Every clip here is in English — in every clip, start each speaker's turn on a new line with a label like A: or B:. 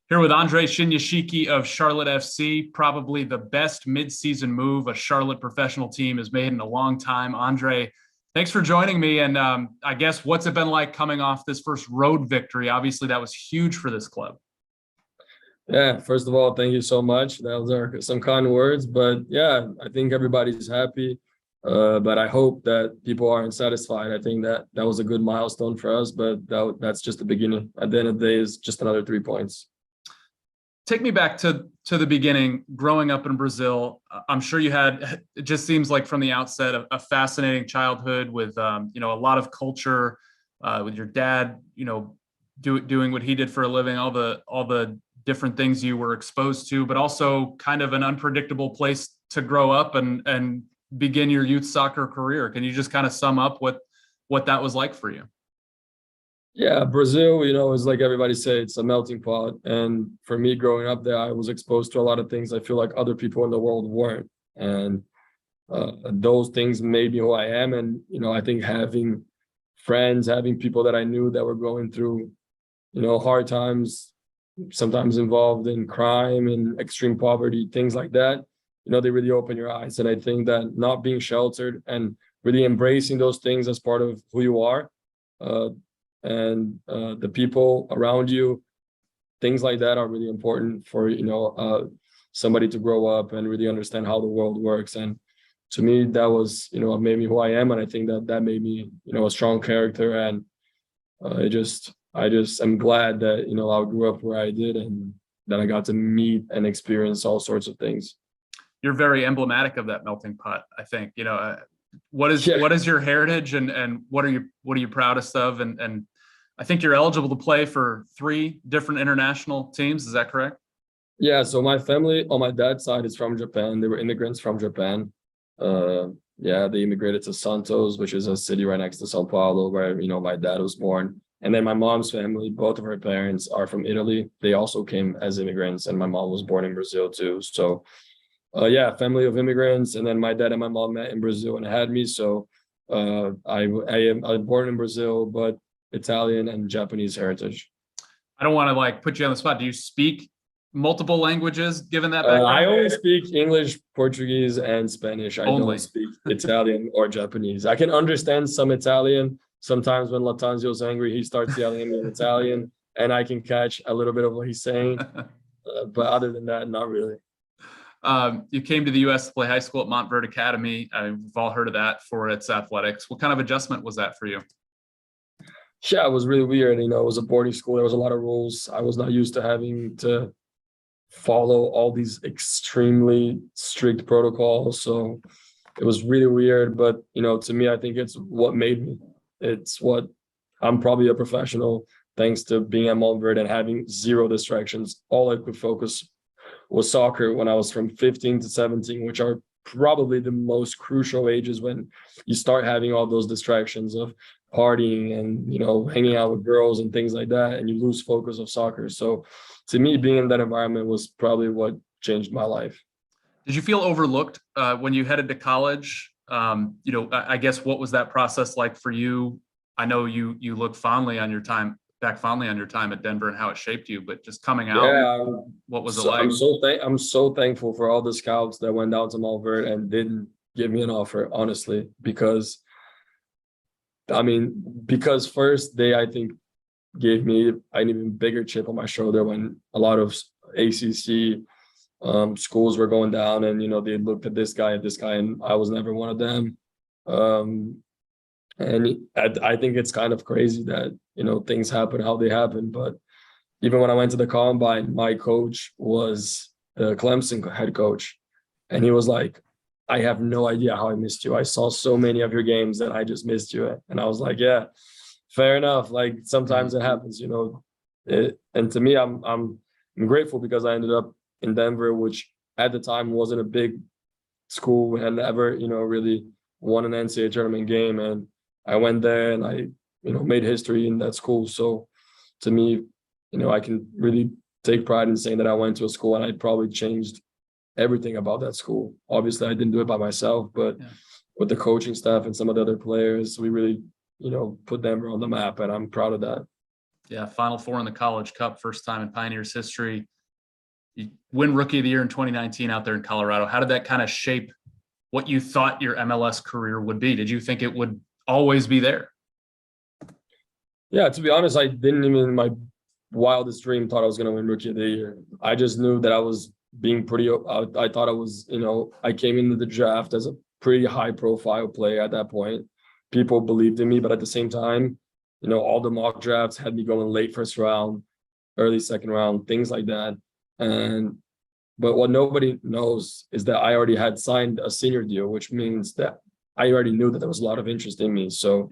A: Here with Andre Shinyashiki of Charlotte FC, probably the best midseason move a Charlotte professional team has made in a long time. Andre, thanks for joining me. And I guess what's it been like coming off this first road victory? Obviously, that was huge for this club.
B: Yeah, first of all, thank you so much. Those are some kind words, but yeah, I think everybody's happy. But I hope that people aren't satisfied. I think that was a good milestone for us, but that's just the beginning. At the end of the day, it's just another 3 points.
A: Take me back to the beginning, growing up in Brazil. I'm sure you had, it just seems like from the outset, a fascinating childhood with, a lot of culture, with your dad, doing what he did for a living, all the different things you were exposed to, but also kind of an unpredictable place to grow up and begin your youth soccer career. Can you just kind of sum up what that was like for you?
B: Yeah, Brazil, is like everybody say, it's a melting pot. And for me, growing up there, I was exposed to a lot of things I feel like other people in the world weren't. And those things made me who I am. And, I think having friends, having people that I knew that were going through, hard times, sometimes involved in crime and extreme poverty, things like that, they really open your eyes. And I think that not being sheltered and really embracing those things as part of who you are, and the people around you, things like that are really important for somebody to grow up and really understand how the world works. And to me, that was what made me who I am, and I think that made me a strong character. And I just am glad that I grew up where I did, and that I got to meet and experience all sorts of things.
A: You're very emblematic of that melting pot, I think. What is your heritage, and what are you proudest of? And I think you're eligible to play for 3 different international teams. Is that correct?
B: Yeah. So my family on my dad's side is from Japan. They were immigrants from Japan. They immigrated to Santos, which is a city right next to Sao Paulo, where my dad was born. And then my mom's family, both of her parents are from Italy. They also came as immigrants, and my mom was born in Brazil too. So family of immigrants. And then my dad and my mom met in Brazil and had me. So I was born in Brazil, but Italian and Japanese heritage.
A: I don't want to put you on the spot. Do you speak multiple languages given that background?
B: I only speak English, Portuguese, and Spanish. I don't speak Italian or Japanese. I can understand some Italian. Sometimes when Latanzio's angry, he starts yelling at me in Italian, and I can catch a little bit of what he's saying. But other than that, not really.
A: You came to the U.S. to play high school at Montverde Academy. We've all heard of that for its athletics. What kind of adjustment was that for you?
B: Yeah, it was really weird. It was a boarding school. There was a lot of rules. I was not used to having to follow all these extremely strict protocols. So it was really weird. But, to me, I think it's what made me. It's what I'm probably a professional, thanks to being at Montverde and having 0 distractions. All I could focus was soccer when I was from 15 to 17, which are probably the most crucial ages when you start having all those distractions of partying and hanging out with girls and things like that, and you lose focus of soccer. So to me, being in that environment was probably what changed my life.
A: Did you feel overlooked when you headed to college? I guess what was that process like for you? I know you look fondly on your time at Denver and how it shaped you, but just coming out, what was it like?
B: I'm so thankful for all the scouts that went down to Montverde and didn't give me an offer, honestly, because first they, I think, gave me an even bigger chip on my shoulder when a lot of ACC schools were going down, and they looked at this guy, and I was never one of them. And I think it's kind of crazy that things happen how they happen. But even when I went to the combine, my coach was the Clemson head coach, and he was like, I have no idea how I missed you. I saw so many of your games that I just missed you. And I was like, yeah, fair enough. Sometimes it happens, and to me, I'm grateful because I ended up in Denver, which at the time wasn't a big school and never, really won an NCAA tournament game. And I went there and I, made history in that school. So to me, I can really take pride in saying that I went to a school and I probably changed everything about that school. Obviously, I didn't do it by myself, but with the coaching staff and some of the other players, we really, put Denver on the map, and I'm proud of that.
A: Yeah, Final Four in the College Cup, first time in Pioneers history. You win Rookie of the Year in 2019 out there in Colorado. How did that kind of shape what you thought your MLS career would be? Did you think it would always be there?
B: Yeah, to be honest, I didn't even in my wildest dream thought I was going to win Rookie of the Year. I just knew that I was being pretty. I thought I was, I came into the draft as a pretty high profile player at that point. People believed in me, but at the same time, all the mock drafts had me going late first round, early second round, things like that. But what nobody knows is that I already had signed a senior deal, which means that I already knew that there was a lot of interest in me. So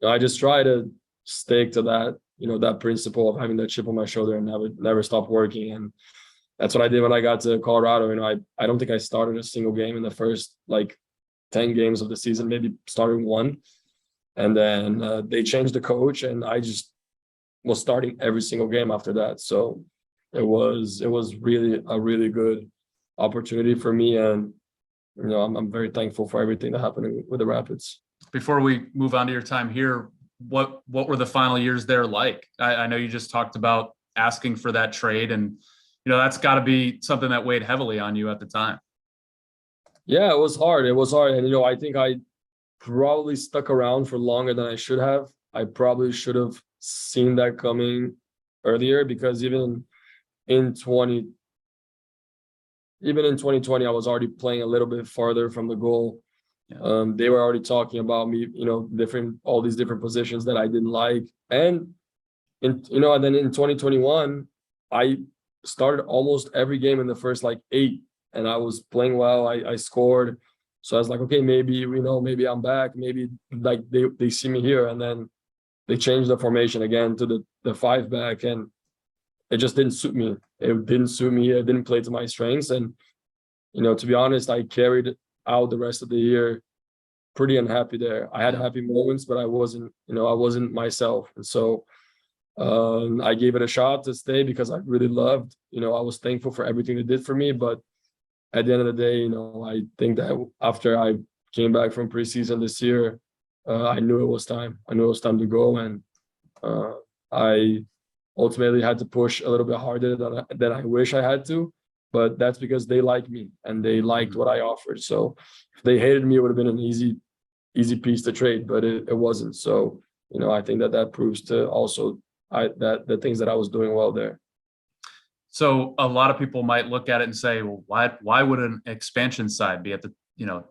B: I just try to stick to that, that principle of having that chip on my shoulder and never stop working. And that's what I did when I got to Colorado. I don't think I started a single game in the first 10 games of the season, maybe started one. And then they changed the coach, and I just was starting every single game after that. So it was really a really good opportunity for me. And, I'm very thankful for everything that happened with the Rapids.
A: Before we move on to your time here, what were the final years there like? I know you just talked about asking for that trade, and that's got to be something that weighed heavily on you at the time.
B: Yeah, it was hard. And I think I probably stuck around for longer than I should have. I probably should have seen that coming earlier, because even in 2020, I was already playing a little bit farther from the goal. Yeah. They were already talking about me, all these different positions that I didn't like. And and then in 2021, I started almost every game in the first 8, and I was playing well. I scored. So I was like, okay, maybe, maybe I'm back. Maybe they see me here. And then they changed the formation again to the 5 back, and it just didn't suit me. It didn't suit me. It didn't play to my strengths. And, to be honest, I carried out the rest of the year pretty unhappy there. I had happy moments, but I wasn't myself. And so I gave it a shot to stay because I really loved, I was thankful for everything they did for me. But at the end of the day, I think that after I came back from preseason this year, I knew it was time. I knew it was time to go. And I ultimately had to push a little bit harder than I wish I had to. But that's because they like me and they liked what I offered. So if they hated me, it would have been an easy piece to trade, but it wasn't. So, I think that proves to also that the things that I was doing well there.
A: So a lot of people might look at it and say, well, why would an expansion side be at the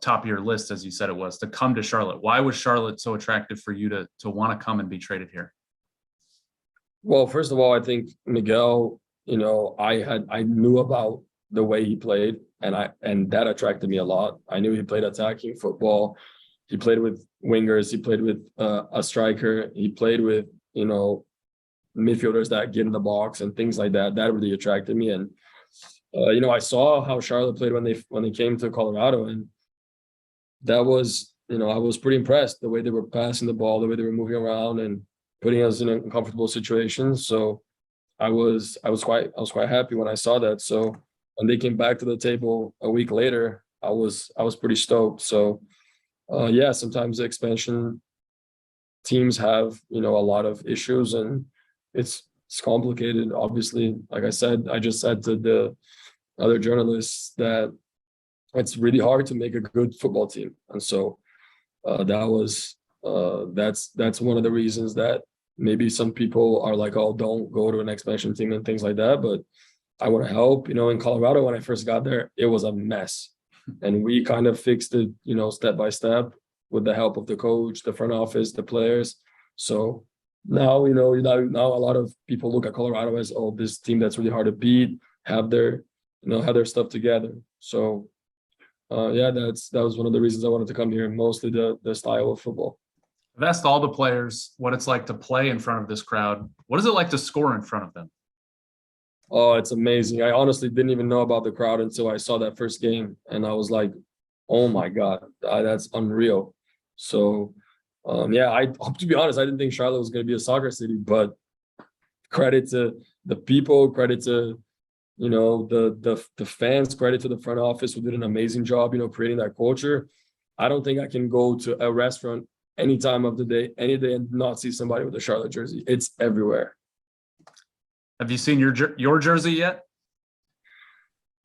A: top of your list, as you said it was, to come to Charlotte? Why was Charlotte so attractive for you to want to come and be traded here?
B: Well, first of all, I think Miguel, I knew about the way he played, and that attracted me a lot. I knew he played attacking football. He played with wingers. He played with a striker. He played with, midfielders that get in the box and things like that. That really attracted me. And, I saw how Charlotte played when they came to Colorado, and that was, I was pretty impressed the way they were passing the ball, the way they were moving around and putting us in uncomfortable situations. So I was quite happy when I saw that. So when they came back to the table a week later, I was pretty stoked. So sometimes the expansion teams have, a lot of issues, and it's complicated. Obviously, like I said, I just said to the other journalists that it's really hard to make a good football team. And so that's one of the reasons that maybe some people are like, oh, don't go to an expansion team and things like that. But I want to help. In Colorado, when I first got there, it was a mess. And we kind of fixed it, step by step with the help of the coach, the front office, the players. So now, now a lot of people look at Colorado as, oh, this team that's really hard to beat, have their stuff together. So that was one of the reasons I wanted to come here, mostly the style of football.
A: I've asked all the players what it's like to play in front of this crowd. What is it like to score in front of them?
B: Oh, it's amazing. I honestly didn't even know about the crowd until I saw that first game. And I was like, oh my God, that's unreal. So, to be honest, I didn't think Charlotte was going to be a soccer city, but credit to the people, credit to, the fans, credit to the front office who did an amazing job, creating that culture. I don't think I can go to a restaurant any time of the day, any day, and not see somebody with a Charlotte jersey. It's everywhere.
A: Have you seen your jersey yet?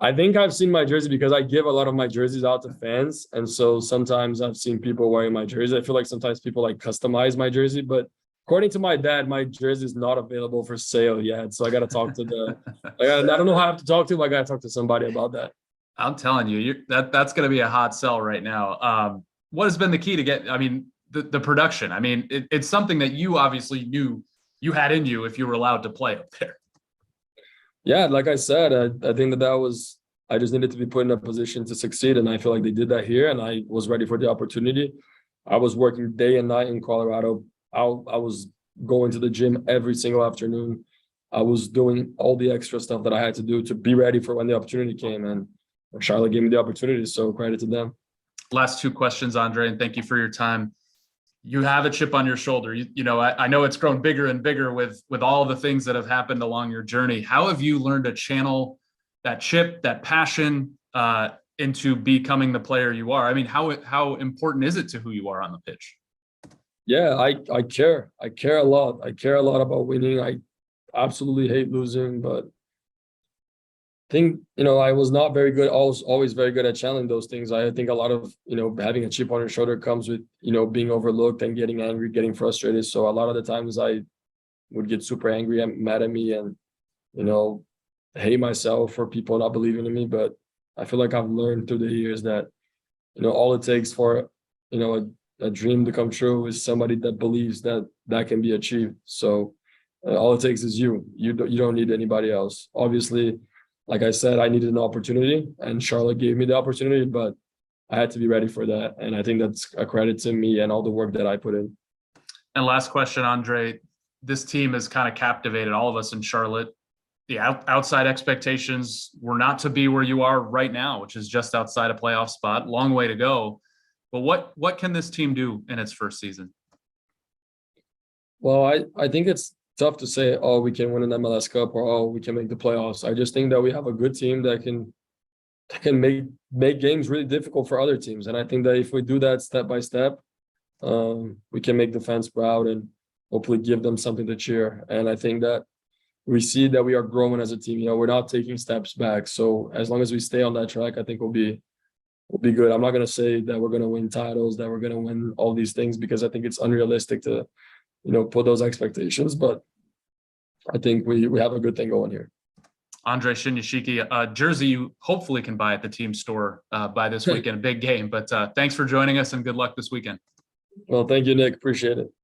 B: I think I've seen my jersey because I give a lot of my jerseys out to fans. And so sometimes I've seen people wearing my jersey. I feel like sometimes people like customize my jersey, but according to my dad, my jersey is not available for sale yet. So I got to talk to I don't know how I have to talk to him. I got to talk to somebody about that.
A: I'm telling you, that's going to be a hot sell right now. What has been the key to get, I mean, the production? I mean, it's something that you obviously knew you had in you if you were allowed to play up there.
B: Yeah, like I said, I think that was, I just needed to be put in a position to succeed. And I feel like they did that here, and I was ready for the opportunity. I was working day and night in Colorado. I was going to the gym every single afternoon. I was doing all the extra stuff that I had to do to be ready for when the opportunity came. And Charlotte gave me the opportunity, so credit to them.
A: Last two questions, Andre, and thank you for your time. You have a chip on your shoulder. You know, I know it's grown bigger and bigger with all the things that have happened along your journey. How have you learned to channel that chip, that passion, into becoming the player you are? I mean, how important is it to who you are on the pitch?
B: Yeah, I care. I care a lot. I care a lot about winning. I absolutely hate losing, but I think, I was not very good. I was always very good at channeling those things. I think a lot of, having a chip on your shoulder comes with, being overlooked and getting angry, getting frustrated. So a lot of the times I would get super angry and mad at me and, hate myself for people not believing in me. But I feel like I've learned through the years that, all it takes for, a dream to come true is somebody that believes that that can be achieved. So all it takes is you. You don't need anybody else. Obviously, like I said, I needed an opportunity, and Charlotte gave me the opportunity, but I had to be ready for that. And I think that's a credit to me and all the work that I put in.
A: And last question, Andre, this team has kind of captivated all of us in Charlotte. The outside expectations were not to be where you are right now, which is just outside a playoff spot. Long way to go. But what can this team do in its first season?
B: Well, I think it's tough to say, oh, we can win an MLS Cup, or oh, we can make the playoffs. I just think that we have a good team that can make games really difficult for other teams. And I think that if we do that step by step, we can make the fans proud and hopefully give them something to cheer. And I think that we see that we are growing as a team. We're not taking steps back. So as long as we stay on that track, I think we'll be good. I'm not going to say that we're going to win titles, that we're going to win all these things, because I think it's unrealistic to put those expectations, but I think we have a good thing going here.
A: Andre Shinyashiki, a jersey you hopefully can buy at the team store by this weekend, a big game. But thanks for joining us, and good luck this weekend.
B: Well, thank you, Nick. Appreciate it.